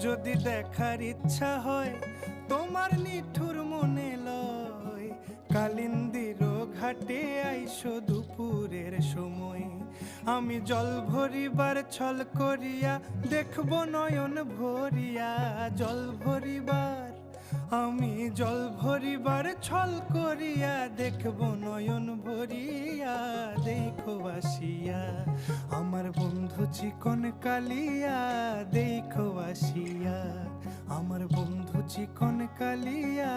যদি দেখার ইচ্ছা হয় তোমার নিঠুর মনে লয়, কালিন্দির ঘাটে আইসো দুপুরের সময়। আমি জল ভরিবার ছল করিয়া দেখব নয়ন ভরিয়া, জল ভরিবার আমি জল ভরিবার ছল করিয়া দেখব নয়ন ভরিয়া। দেখো আসিয়া আমার বন্ধু চিকন কালিয়া, দেখো আসিয়া আমার বন্ধু চিকন কালিয়া,